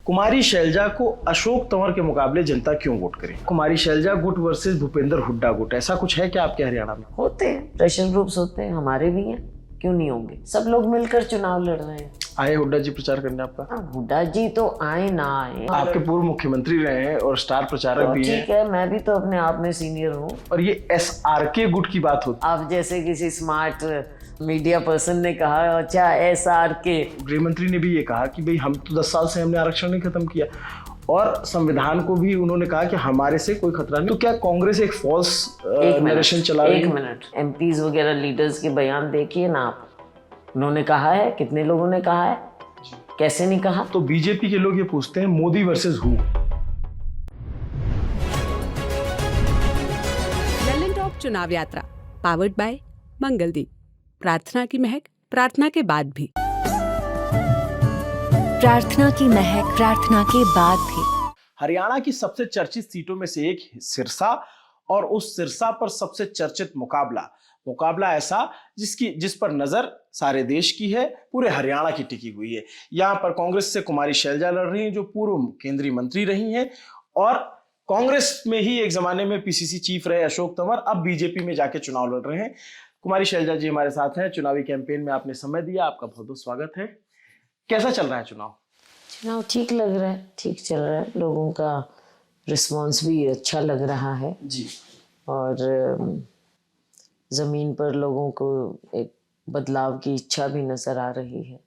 कुमारी शैलजा को अशोक तंवर के मुकाबले जनता क्यों वोट करे? कुमारी शैलजा गुट वर्सेस भूपेंद्र हुड्डा गुट, ऐसा कुछ है क्या आपके हरियाणा में? होते हैं, प्रेशर ग्रुप्स होते हैं, हमारे भी हैं, क्यों नहीं होंगे? सब लोग मिलकर चुनाव लड़ रहे हैं। आए हुड्डा जी प्रचार करने आपका? हुड्डा जी तो आए ना आए, आपके पूर्व मुख्यमंत्री रहे हैं और स्टार प्रचारक तो भी हैं। ठीक है, मैं भी तो अपने आप में सीनियर हूँ। और ये SRK गुट की बात होती आप जैसे किसी स्मार्ट मीडिया पर्सन ने कहा, अच्छा SRK। गृह मंत्री ने भी ये कहा कि भाई हम तो 10 साल से हमने आरक्षण नहीं खत्म किया, और संविधान को भी उन्होंने कहा कि हमारे से कोई खतरा नहीं। तो क्या कांग्रेस एक फॉल्स नरेशन चला रही है? एक मिनट, MPs वगैरह लीडर्स के बयान देखिए ना आप, उन्होंने कहा है, कितने लोगों ने कहा है, कैसे नहीं कहा? तो बीजेपी के लोग ये पूछते हैं Modi versus who. Lalan top चुनाव यात्रा पावर्ड बाय मंगलदीप। प्रार्थना की महक प्रार्थना के बाद भी। प्रार्थना की महक प्रार्थना के बाद भी। हरियाणा की सबसे चर्चित सीटों में से एक सिरसा, और उस सिरसा पर सबसे चर्चित मुकाबला ऐसा जिस पर नजर सारे देश की है, पूरे हरियाणा की टिकी हुई है। यहाँ पर कांग्रेस से कुमारी शैलजा लड़ रही हैं, जो पूर्व केंद्रीय मंत्री रही हैं, और कांग्रेस में ही एक जमाने में PCC चीफ रहे अशोक तंवर, अब बीजेपी में जाके चुनाव लड़ रहे हैं। कुमारी शैलजा जी हमारे साथ हैं। चुनावी कैंपेन में आपने समय दिया, आपका बहुत बहुत स्वागत है। कैसा चल रहा है चुनाव? चुनाव ठीक लग रहा है, ठीक चल रहा है, लोगों का रिस्पांस भी अच्छा लग रहा है जी, और ज़मीन पर लोगों को एक बदलाव की इच्छा भी नज़र आ रही है।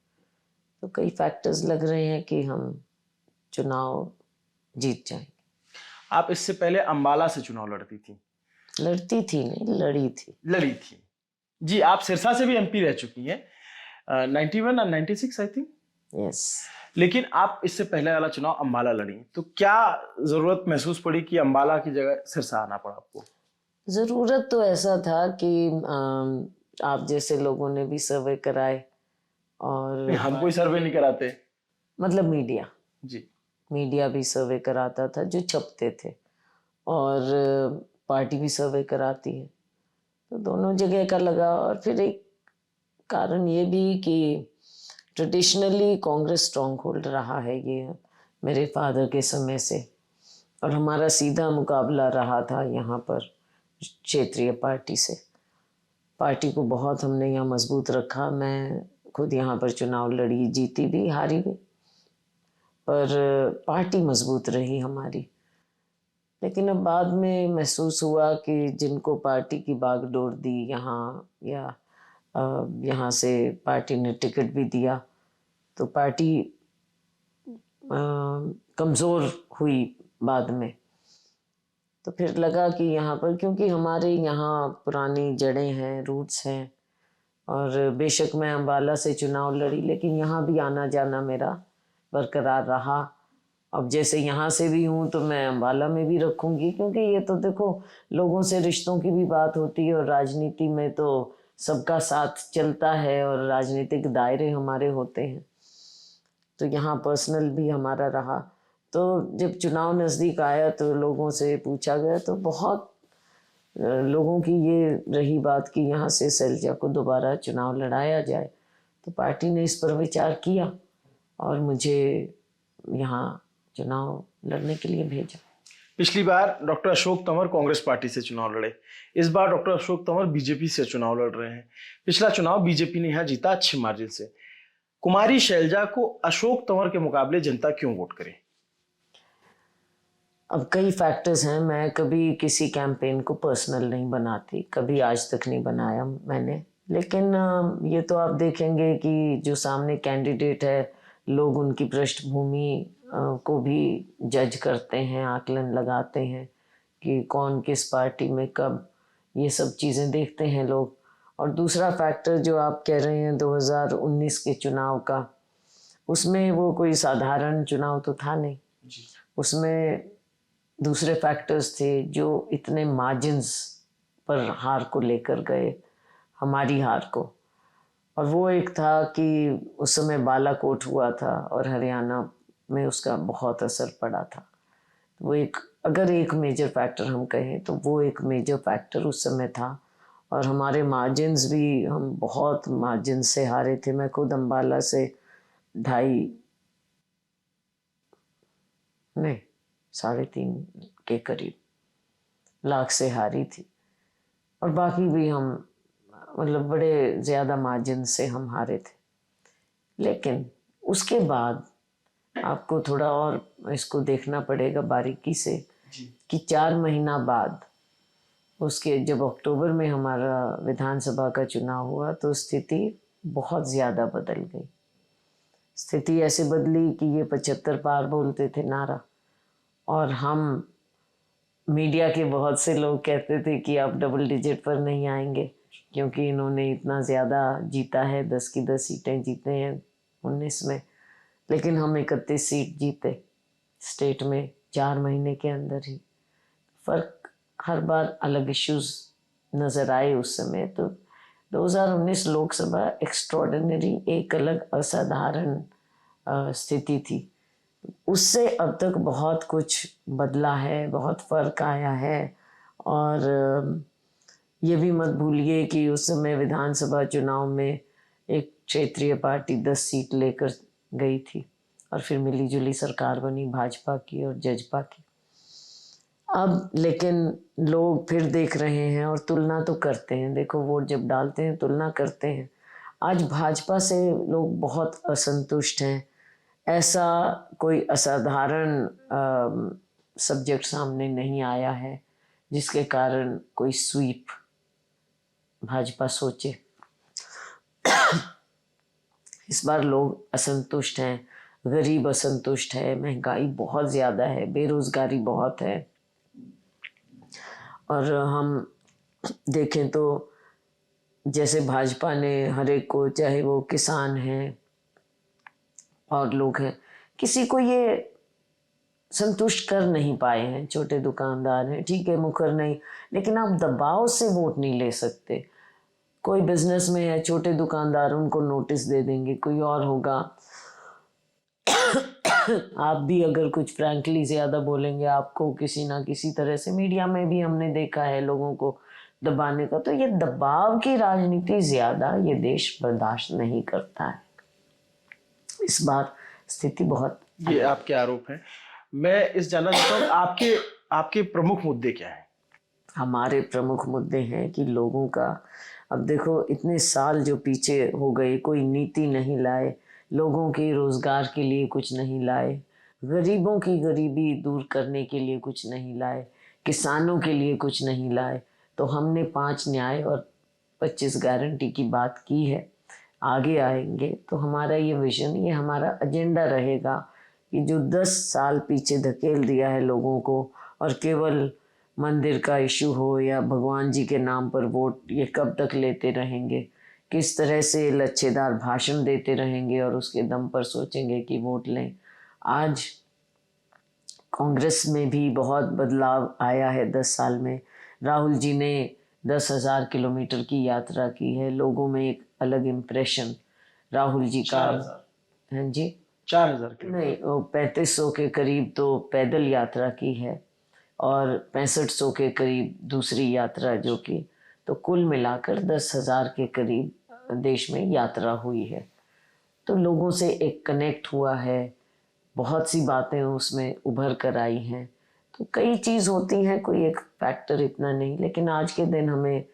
तो कई फैक्टर्स लग रहे हैं कि हम चुनाव जीत जाएंगे। आप इससे पहले अंबाला से चुनाव लड़ती थी? लड़ती थी नहीं, लड़ी थी। जी, आप सिरसा से भी MP रह चुकी हैं, 91 और 96 आई थिंक। यस। लेकिन आप इससे पहले वाला चुनाव अंबाला लड़ी, तो क्या जरूरत महसूस पड़ी कि अंबाला की जगह सिरसा आना पड़ा आपको? ज़रूरत तो ऐसा था कि आप जैसे लोगों ने भी सर्वे कराए, और हम कोई सर्वे नहीं कराते। मतलब मीडिया भी सर्वे कराता था, जो छपते थे, और पार्टी भी सर्वे कराती है, तो दोनों जगह का लगा। और फिर एक कारण ये भी कि ट्रेडिशनली कांग्रेस स्ट्रॉन्ग होल्ड रहा है ये मेरे फादर के समय से, और हमारा सीधा मुकाबला रहा था यहाँ पर क्षेत्रीय पार्टी से। पार्टी को बहुत हमने यहाँ मजबूत रखा। मैं खुद यहाँ पर चुनाव लड़ी, जीती भी हारी भी, पर पार्टी मजबूत रही हमारी। लेकिन अब बाद में महसूस हुआ कि जिनको पार्टी की बागडोर दी यहाँ, या यहाँ से पार्टी ने टिकट भी दिया, तो पार्टी कमज़ोर हुई बाद में। तो फिर लगा कि यहाँ पर, क्योंकि हमारे यहाँ पुरानी जड़ें हैं, रूट्स हैं, और बेशक मैं अम्बाला से चुनाव लड़ी, लेकिन यहाँ भी आना जाना मेरा बरकरार रहा। अब जैसे यहाँ से भी हूँ तो मैं अम्बाला में भी रखूँगी, क्योंकि ये तो देखो, लोगों से रिश्तों की भी बात होती है, और राजनीति में तो सबका साथ चलता है, और राजनीतिक दायरे हमारे होते हैं, तो यहाँ पर्सनल भी हमारा रहा। तो जब चुनाव नज़दीक आया तो लोगों से पूछा गया, तो बहुत लोगों की ये रही बात कि यहाँ से शैलजा को दोबारा चुनाव लड़ाया जाए। तो पार्टी ने इस पर विचार किया और मुझे यहाँ चुनाव लड़ने के लिए भेजा। पिछली बार डॉक्टर अशोक तंवर कांग्रेस पार्टी से चुनाव लड़े, इस बार डॉक्टर अशोक तंवर बीजेपी से चुनाव लड़ रहे हैं। पिछला चुनाव बीजेपी ने यहाँ जीता अच्छे मार्जिन से। कुमारी शैलजा को अशोक तंवर के मुकाबले जनता क्यों वोट करे? अब कई फैक्टर्स हैं। मैं कभी किसी कैंपेन को पर्सनल नहीं बनाती, कभी आज तक नहीं बनाया मैंने। लेकिन ये तो आप देखेंगे कि जो सामने कैंडिडेट है, लोग उनकी पृष्ठभूमि को भी जज करते हैं, आकलन लगाते हैं कि कौन किस पार्टी में कब, ये सब चीज़ें देखते हैं लोग। और दूसरा फैक्टर जो आप कह रहे हैं 2019 के चुनाव का, उसमें वो कोई साधारण चुनाव तो था नहीं, उसमें दूसरे फैक्टर्स थे जो इतने मार्जिन्स पर हार को लेकर गए, हमारी हार को। और वो एक था कि उस समय बालाकोट हुआ था और हरियाणा में उसका बहुत असर पड़ा था। वो एक, अगर एक मेजर फैक्टर हम कहें तो वो एक मेजर फैक्टर उस समय था। और हमारे मार्जिन्स भी, हम बहुत मार्जिन से हारे थे। मैं खुद अम्बाला से 2.5 नहीं, 3.5 के करीब लाख से हारी थी। और बाकी भी हम मतलब बड़े ज़्यादा मार्जिन से हम हारे थे। लेकिन उसके बाद आपको थोड़ा और इसको देखना पड़ेगा बारीकी से कि 4 महीना बाद उसके जब अक्टूबर में हमारा विधानसभा का चुनाव हुआ तो स्थिति बहुत ज़्यादा बदल गई। स्थिति ऐसे बदली कि ये 75 पार बोलते थे नारा, और हम मीडिया के बहुत से लोग कहते थे कि आप डबल डिजिट पर नहीं आएंगे क्योंकि इन्होंने इतना ज़्यादा जीता है, 10 की 10 सीटें जीते हैं 19 में। लेकिन हम 31 सीट जीते स्टेट में 4 महीने के अंदर ही। फ़र्क हर बार अलग इश्यूज नज़र आए उस समय। तो 2019 लोकसभा एक्स्ट्रॉर्डिनरी, एक अलग असाधारण स्थिति थी। उससे अब तक बहुत कुछ बदला है, बहुत फ़र्क आया है। और ये भी मत भूलिए कि उस समय विधानसभा चुनाव में एक क्षेत्रीय पार्टी 10 सीट लेकर गई थी और फिर मिलीजुली सरकार बनी भाजपा की और जजपा की। अब लेकिन लोग फिर देख रहे हैं और तुलना तो करते हैं। देखो, वोट जब डालते हैं तुलना करते हैं। आज भाजपा से लोग बहुत असंतुष्ट हैं। ऐसा कोई असाधारण सब्जेक्ट सामने नहीं आया है जिसके कारण कोई स्वीप भाजपा सोचे। इस बार लोग असंतुष्ट हैं, गरीब असंतुष्ट है, महंगाई बहुत ज़्यादा है, बेरोज़गारी बहुत है। और हम देखें तो जैसे भाजपा ने हर एक को, चाहे वो किसान हैं और लोग हैं, किसी को ये संतुष्ट कर नहीं पाए हैं। छोटे दुकानदार हैं, ठीक है, मुखर नहीं, लेकिन आप दबाव से वोट नहीं ले सकते। कोई बिजनेस में है, छोटे दुकानदार, उनको नोटिस दे देंगे, कोई और होगा। आप भी अगर कुछ फ्रैंकली ज़्यादा बोलेंगे, आपको किसी ना किसी तरह से, मीडिया में भी हमने देखा है लोगों को दबाने का। तो ये दबाव की राजनीति ज़्यादा ये देश बर्दाश्त नहीं करता है। इस बार स्थिति बहुत, ये आपके आरोप हैं। मैं इस जानना चाहता हूँ आपके आपके प्रमुख मुद्दे क्या हैं? हमारे प्रमुख मुद्दे हैं कि लोगों का, अब देखो इतने साल जो पीछे हो गए, कोई नीति नहीं लाए, लोगों के रोज़गार के लिए कुछ नहीं लाए, गरीबों की गरीबी दूर करने के लिए कुछ नहीं लाए, किसानों के लिए कुछ नहीं लाए। तो हमने 5 न्याय और 25 गारंटी की बात की है। आगे आएंगे तो हमारा ये विजन, ये हमारा एजेंडा रहेगा कि जो 10 साल पीछे धकेल दिया है लोगों को, और केवल मंदिर का इशू हो या भगवान जी के नाम पर वोट, ये कब तक लेते रहेंगे? किस तरह से लच्छेदार भाषण देते रहेंगे और उसके दम पर सोचेंगे कि वोट लें? आज कांग्रेस में भी बहुत बदलाव आया है 10 साल में। राहुल जी ने 10,000 किलोमीटर की यात्रा की है। लोगों में एक अलग इम्प्रेशन राहुल जी का। 4,000? हाँ जी, 4,000 के? नहीं, 3500 के करीब तो पैदल यात्रा की है और 6500 के करीब दूसरी यात्रा जो की, तो कुल मिलाकर 10,000 के करीब देश में यात्रा हुई है। तो लोगों से एक कनेक्ट हुआ है, बहुत सी बातें उसमें उभर कर आई हैं। तो कई चीज़ होती हैं, कोई एक फैक्टर इतना नहीं, लेकिन आज के दिन हमें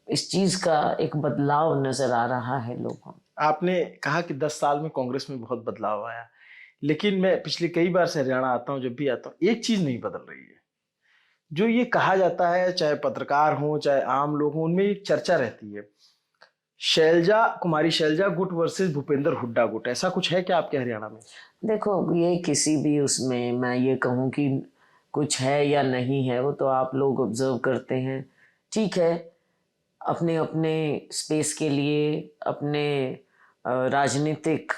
इस चीज़ का एक बदलाव नज़र आ रहा है लोगों। आपने कहा कि 10 साल में कांग्रेस में बहुत बदलाव आया, लेकिन मैं पिछले कई बार से हरियाणा आता हूँ, जब भी आता हूँ एक चीज नहीं बदल रही है। जो ये कहा जाता है, चाहे पत्रकार हों चाहे आम लोग हों, उनमें एक चर्चा रहती है, कुमारी शैलजा गुट वर्सेस भूपेंद्र हुड्डा गुट। ऐसा कुछ है क्या आपके हरियाणा में? देखो, ये किसी भी उसमें मैं ये कहूँ कि कुछ है या नहीं है, वो तो आप लोग ऑब्जर्व करते हैं। ठीक है, अपने अपने स्पेस के लिए, अपने राजनीतिक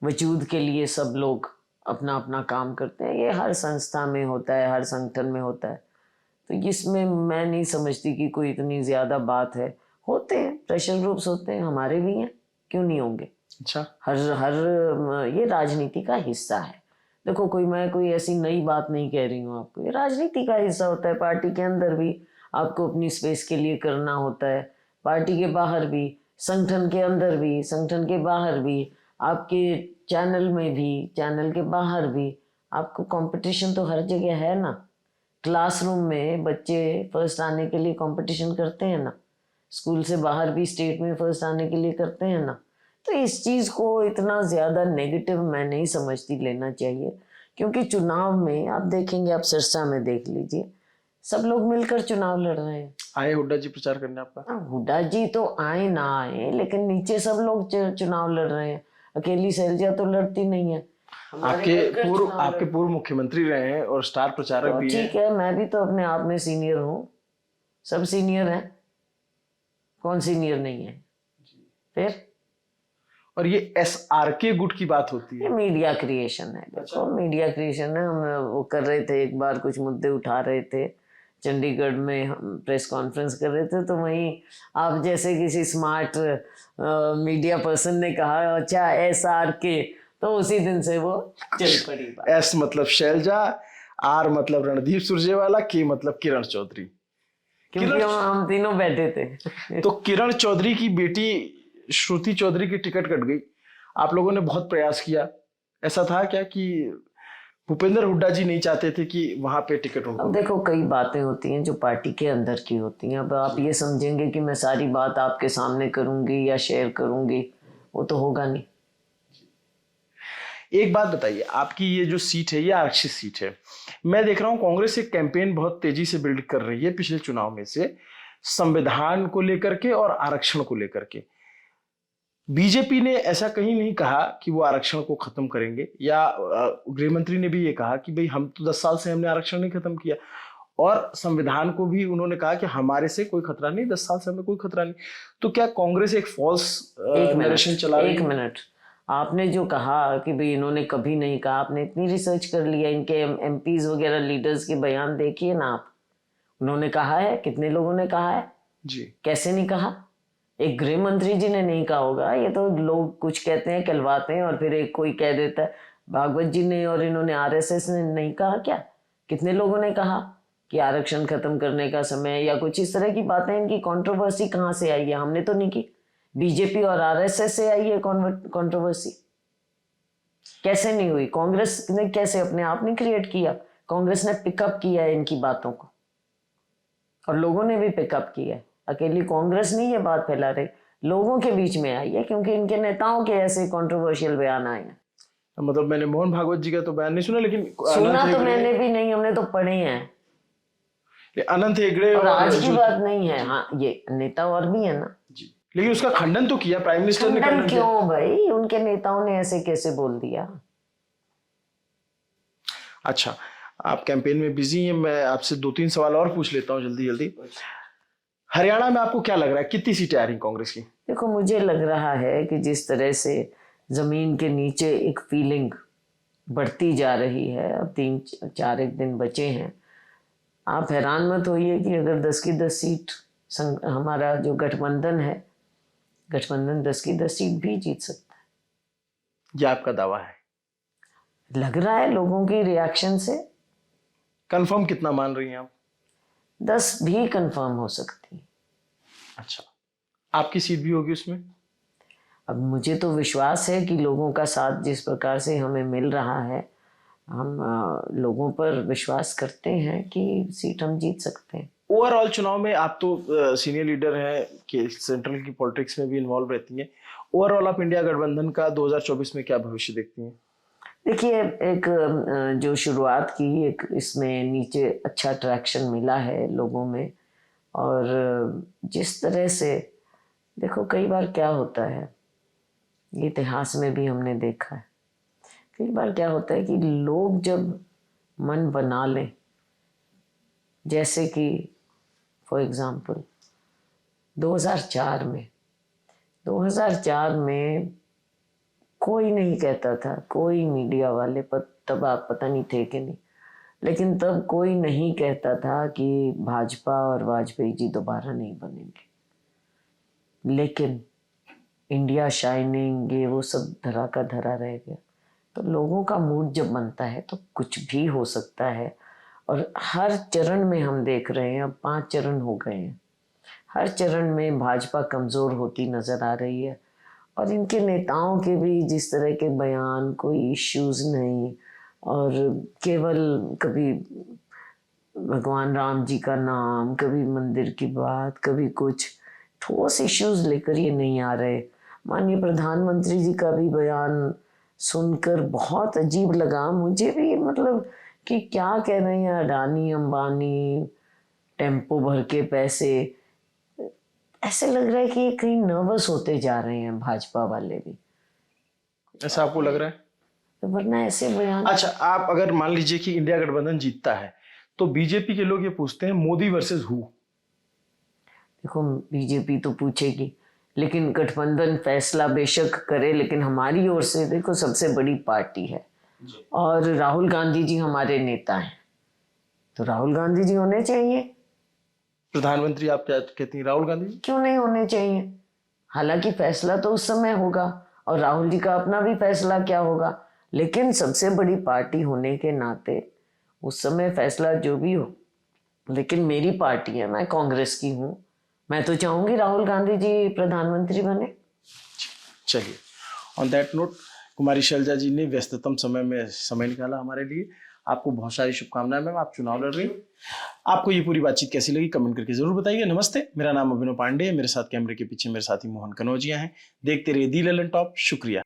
वजूद के लिए सब लोग अपना अपना काम करते हैं। ये हर संस्था में होता है, हर संगठन में होता है। तो इसमें मैं नहीं समझती कि कोई इतनी ज़्यादा बात है। होते हैं, प्रेशर ग्रुप्स होते हैं, हमारे भी हैं, क्यों नहीं होंगे? अच्छा, हर ये राजनीति का हिस्सा है। देखो, मैं कोई ऐसी नई बात नहीं कह रही हूँ आपको, ये राजनीति का हिस्सा होता है। पार्टी के अंदर भी आपको अपनी स्पेस के लिए करना होता है, पार्टी के बाहर भी, संगठन के अंदर भी, संगठन के बाहर भी, आपके चैनल में भी, चैनल के बाहर भी आपको कंपटीशन तो हर जगह है ना। क्लासरूम में बच्चे फर्स्ट आने के लिए कंपटीशन करते हैं ना, स्कूल से बाहर भी स्टेट में फर्स्ट आने के लिए करते हैं ना। तो इस चीज़ को इतना ज़्यादा नेगेटिव मैं नहीं समझती लेना चाहिए, क्योंकि चुनाव में आप देखेंगे, आप सिरसा में देख लीजिए, सब लोग मिलकर चुनाव लड़ रहे हैं। आए हुड्डा जी प्रचार करने आपका? हुड्डा जी तो आए ना आए, लेकिन नीचे सब लोग चुनाव लड़ रहे हैं। अकेली शैलजा तो लड़ती नहीं है। आपके पूर्व मुख्यमंत्री रहे हैं और स्टार प्रचारक तो भी हैं। ठीक है, मैं भी तो अपने आप में सीनियर हूँ, सब सीनियर हैं, कौन सीनियर नहीं है फिर? और ये SRK गुट की बात होती ये है, मीडिया क्रिएशन है। देखो मीडिया क्रिएशन है। हम वो कर रहे थे, एक बार कुछ मुद्दे उठा रहे थे, चंडीगढ़ में हम प्रेस कॉन्फ्रेंस कर रहे थे, तो वहीं आप जैसे किसी स्मार्ट मीडिया पर्सन ने कहा अच्छा SRK, तो उसी दिन से वो चल पड़ी बात। S मतलब शैलजा, R मतलब रणदीप सुरजेवाला, K मतलब किरण चौधरी। क्योंकि हम तीनों बैठे थे। तो किरण चौधरी की बेटी श्रुति चौधरी की टिकट कट गई। आप लोगों ने बहुत प्रयास किया, ऐसा था क्या कि भूपेंद्र हुड्डा जी नहीं चाहते थे कि वहां पे टिकट उनको? अब देखो, कई बातें होती हैं जो पार्टी के अंदर की होती हैं। अब आप ये समझेंगे कि मैं सारी बात आपके सामने करूंगी या शेयर करूंगी, वो तो होगा नहीं। एक बात बताइए, आपकी ये जो सीट है ये आरक्षित सीट है। मैं देख रहा हूँ कांग्रेस एक कैंपेन बहुत तेजी से बिल्ड कर रही है पिछले चुनाव में से, संविधान को लेकर के और आरक्षण को लेकर के। बीजेपी ने ऐसा कहीं नहीं कहा कि वो आरक्षण को खत्म करेंगे, या गृह मंत्री ने भी ये कहा कि भाई हम तो 10 साल से हमने आरक्षण नहीं खत्म किया, और संविधान को भी उन्होंने कहा कि हमारे से कोई खतरा नहीं, 10 साल से हमें कोई खतरा नहीं। तो क्या कांग्रेस एक फॉल्स नरेशन चला रही है? एक मिनट, आपने जो कहा कि भाई इन्होंने कभी नहीं कहा, आपने इतनी रिसर्च कर लिया, इनके MPs वगैरह लीडर्स के बयान देखिए ना आप। उन्होंने कहा है? कितने लोगों ने कहा है जी? कैसे नहीं कहा? एक गृह मंत्री जी ने नहीं कहा होगा। ये तो लोग कुछ कहते हैं, कहलवाते हैं, और फिर एक कोई कह देता है। भागवत जी ने और इन्होंने RSS ने नहीं कहा क्या? कितने लोगों ने कहा कि आरक्षण खत्म करने का समय या कुछ इस तरह की बातें? इनकी कंट्रोवर्सी कहाँ से आई है? हमने तो नहीं की, बीजेपी और RSS से आई है कंट्रोवर्सी। कैसे नहीं हुई? कांग्रेस ने कैसे अपने आप नहीं क्रिएट किया? कांग्रेस ने पिकअप किया है इनकी बातों को, और लोगों ने भी पिकअप किया है। अकेली कांग्रेस नहीं ये बात फैला रही, लोगों के बीच में आई है, क्योंकि इनके नेताओं के ऐसे कंट्रोवर्शियल बयान आए हैं। मतलब मैंने मोहन भागवत जी का तो बयान नहीं सुना, लेकिन सुना तो मैंने भी नहीं, हमने तो पढ़े हैं। अनंत हेगड़े और आज की बात नहीं है। हाँ, ये नेता और भी है ना जी, लेकिन उसका खंडन तो किया प्राइम मिनिस्टर ने। खंडन क्यों भाई? उनके नेताओं ने ऐसे कैसे बोल दिया? अच्छा, आप कैंपेन में बिजी हैं, मैं आपसे 2-3 सवाल और पूछ लेता हूँ जल्दी जल्दी। हरियाणा में आपको क्या लग रहा है, कितनी सीटें आ रही कांग्रेस की? देखो, मुझे लग रहा है कि जिस तरह से जमीन के नीचे एक फीलिंग बढ़ती जा रही है, अब 3-4 एक दिन बचे हैं, आप हैरान मत होइए कि अगर 10 की 10 सीट हमारा जो गठबंधन है, गठबंधन 10 की 10 सीट भी जीत सकता है। यह आपका दावा है? लग रहा है लोगों की रिएक्शन से। कंफर्म कितना मान रही हैं आप? 10 भी कंफर्म हो सकती है। अच्छा, आपकी सीट भी होगी उसमें? अब मुझे तो विश्वास है कि लोगों का साथ जिस प्रकार से हमें मिल रहा है, हम लोगों पर विश्वास करते हैं कि सीट हम जीत सकते हैं। ओवरऑल चुनाव में आप तो सीनियर लीडर हैं कि सेंट्रल की पॉलिटिक्स में भी इन्वॉल्व रहती हैं, ओवरऑल आप इंडिया गठबंधन का 2024 में क्या भविष्य देखती हैं? देखिए, एक जो शुरुआत की, एक इसमें नीचे अच्छा ट्रैक्शन मिला है लोगों में, और जिस तरह से देखो, कई बार क्या होता है, इतिहास में भी हमने देखा है, कई बार क्या होता है कि लोग जब मन बना लें, जैसे कि फॉर एग्जांपल 2004 में कोई नहीं कहता था, कोई मीडिया वाले तब आप पता नहीं थे कि नहीं, लेकिन तब कोई नहीं कहता था कि भाजपा और वाजपेयी जी दोबारा नहीं बनेंगे। लेकिन इंडिया शाइनिंग, ये वो सब धरा का धरा रह गया। तो लोगों का मूड जब बनता है तो कुछ भी हो सकता है, और हर चरण में हम देख रहे हैं, अब 5 चरण हो गए हैं, हर चरण में भाजपा कमज़ोर होती नज़र आ रही है, और इनके नेताओं के भी जिस तरह के बयान, कोई इश्यूज नहीं, और केवल कभी भगवान राम जी का नाम, कभी मंदिर की बात, कभी कुछ ठोस इश्यूज लेकर ये नहीं आ रहे। माननीय प्रधानमंत्री जी का भी बयान सुनकर बहुत अजीब लगा मुझे भी, मतलब कि क्या कह रहे हैं, अडानी अंबानी टेम्पो भर के पैसे, ऐसे लग रहा है कि ये कहीं नर्वस होते जा रहे हैं भाजपा वाले भी। ऐसा आपको लग रहा है? वरना ऐसे बयान। अच्छा, आप अगर मान लीजिए कि इंडिया गठबंधन जीतता है तो बीजेपी के लोग ये पूछते हैं मोदी वर्सेस हु। देखो बीजेपी तो पूछेगी, लेकिन गठबंधन फैसला बेशक करे, लेकिन हमारी ओर से देखो सबसे बड़ी पार्टी है और राहुल गांधी जी हमारे नेता हैं, तो राहुल गांधी जी होने चाहिए। प्रधानमंत्री आप क्या कहती हैं, राहुल गांधी? क्यों नहीं होने चाहिए? हालांकि फैसला तो उस समय होगा और राहुल जी का अपना भी फैसला क्या होगा, लेकिन सबसे बड़ी पार्टी होने के नाते उस समय फैसला जो भी हो, लेकिन मेरी पार्टी है, मैं कांग्रेस की हूँ, मैं तो चाहूंगी राहुल गांधी जी प्रधानमंत्री बने। चलिए, ऑन दैट नोट कुमारी शैलजा जी ने व्यस्ततम समय में समय निकाला हमारे लिए। आपको बहुत सारी शुभकामनाएं मैम, आप चुनाव लड़ रही हैं। आपको ये पूरी बातचीत कैसी लगी कमेंट करके जरूर बताइए। नमस्ते, मेरा नाम अभिनव पांडे है, मेरे साथ कैमरे के पीछे मेरे साथी मोहन कनौजिया हैं। देखते रहिए दी ललन टॉप। शुक्रिया।